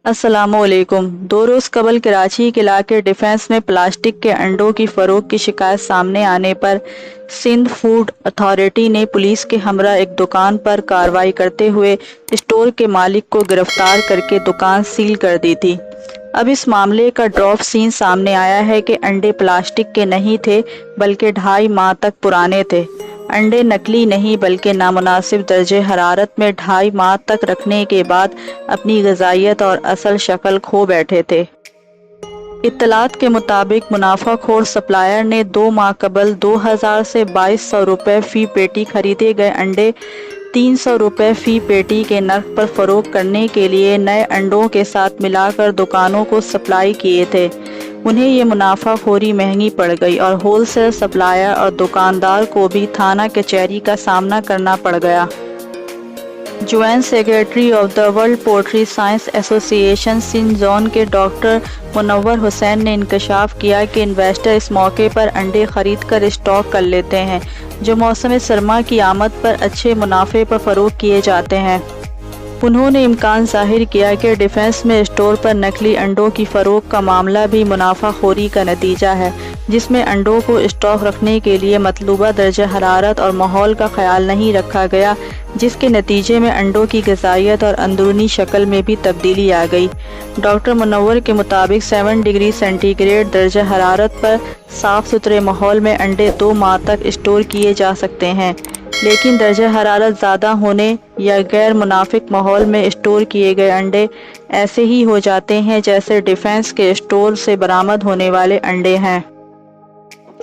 अस्सलामुअलैकुम। 2 रोज़ कबल कराची के इलाके डिफेंस में प्लास्टिक के अंडों की फ़रोख्त की शिकायत सामने आने पर सिंध फूड अथॉरिटी ने पुलिस के हमरा एक दुकान पर कार्रवाई करते हुए स्टोर के मालिक को गिरफ्तार करके दुकान सील कर दी थी। अब इस मामले का ड्रॉप सीन सामने आया है कि अंडे प्लास्टिक के नहीं थे बल्कि 2.5 माह तक पुराने थे। अंडे नकली नहीं बल्कि नामुनासिब दर्जे हरारत में 2.5 माह तक रखने के बाद अपनी ग़िज़ाइयत और असल शक्ल खो बैठे थे। इत्तलात के मुताबिक मुनाफाखोर सप्लायर ने 2 माह कबल 2000 से 2200 रुपये फ़ी पेटी खरीदे गए अंडे 300 रुपये फ़ी पेटी के नर्ख पर फ़रोख्त करने के लिए नए अंडों के साथ मिलाकर दुकानों को सप्लाई किए थे। उन्हें ये मुनाफाखोरी महंगी पड़ गई और होलसेल सप्लायर और दुकानदार को भी थाना कचहरी का सामना करना पड़ गया। Joint secretary of the world poultry science association Sindh zone के डॉक्टर मुनव्वर हुसैन ने इंकशाफ किया कि इन्वेस्टर इस मौके पर अंडे खरीद कर स्टॉक कर लेते हैं जो मौसम सरमा की आमद पर अच्छे मुनाफे पर फ़रोख्त किए जाते हैं। उन्होंने इम्कान ज़ाहिर किया कि डिफेंस में स्टोर पर नकली अंडों की फ़रोख्त का मामला भी मुनाफाखोरी का नतीजा है, जिसमें अंडों को स्टॉक रखने के लिए मतलूबा दर्जा हरारत और माहौल का ख्याल नहीं रखा गया, जिसके नतीजे में अंडों की ग़िज़ाइयत और अंदरूनी शक्ल में भी तब्दीली आ गई। डॉक्टर मुनव्वर के मुताबिक 7 डिग्री सेंटीग्रेड दर्जा हरारत पर साफ़ सुथरे माहौल में अंडे 2 माह तक स्टोर किए जा सकते हैं, लेकिन दर्जा हरारत ज़्यादा होने या गैर मुनाफिक माहौल में स्टोर किए गए अंडे ऐसे ही हो जाते हैं जैसे डिफेंस के स्टोर से बरामद होने वाले अंडे हैं।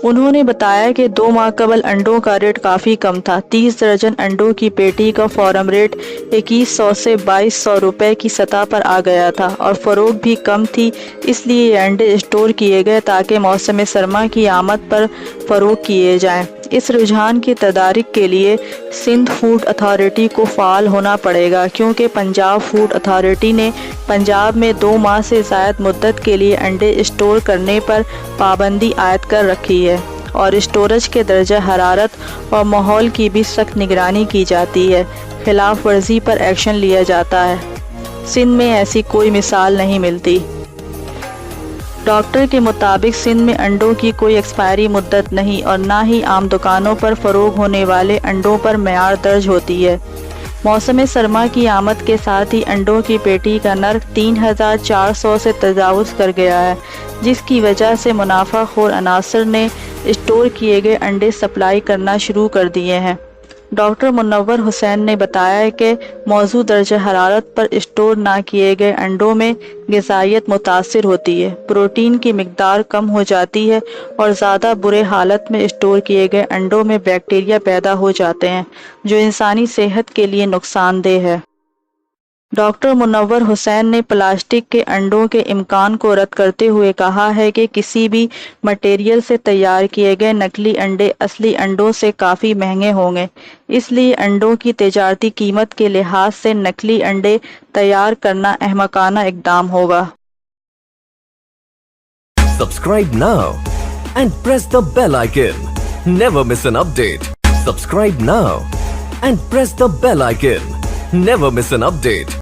उन्होंने बताया कि 2 माह कबल अंडों का रेट काफ़ी कम था। 30 दर्जन अंडों की पेटी का फॉरम रेट 2100 से 2200 रुपये की सतह पर आ गया था और फ़रोख्त भी कम थी, इसलिए ये अंडे स्टोर किए गए ताकि मौसम सरमा की आमद पर फ़रोख्त किए जाएं। इस रुझान की तदारीक के लिए सिंध फूड अथॉरिटी को फ़ाल होना पड़ेगा, क्योंकि पंजाब फूड अथॉरिटी ने पंजाब में 2 माह से ज़ायद मुद्दत के लिए अंडे स्टोर करने पर पाबंदी आयद कर रखी है और स्टोरेज के दर्जा हरारत और माहौल की भी सख्त निगरानी की जाती है। खिलाफ वर्जी पर एक्शन लिया जाता है। सिंध में ऐसी कोई मिसाल नहीं मिलती। डॉक्टर के मुताबिक सिंध में अंडों की कोई एक्सपायरी मुद्दत नहीं और ना ही आम दुकानों पर फ़रोख्त होने वाले अंडों पर मेयार दर्ज होती है। मौसम सरमा की आमद के साथ ही अंडों की पेटी का नर्ख 3400 से तजावुज़ कर गया है, जिसकी वजह से मुनाफाखोर अनासर ने स्टोर किए गए अंडे सप्लाई करना शुरू कर दिए हैं। डॉक्टर मुनव्वर हुसैन ने बताया कि मौजूद दर्जा हरारत पर स्टोर ना किए गए अंडों में ग़िज़ाइयत मुतासिर होती है, प्रोटीन की मिकदार कम हो जाती है और ज़्यादा बुरे हालत में स्टोर किए गए अंडों में बैक्टीरिया पैदा हो जाते हैं जो इंसानी सेहत के लिए नुकसानदेह है। डॉक्टर मुनव्वर हुसैन ने प्लास्टिक के अंडों के इम्कान को रद्द करते हुए कहा है कि किसी भी मटेरियल से तैयार किए गए नकली अंडे असली अंडों से काफ़ी महंगे होंगे, इसलिए अंडों की तिजारती कीमत के लिहाज से नकली अंडे तैयार करना अहमकाना इक़दाम होगा। Subscribe now and press the bell icon. Never miss an update. Subscribe now and press the bell icon. Never miss an update.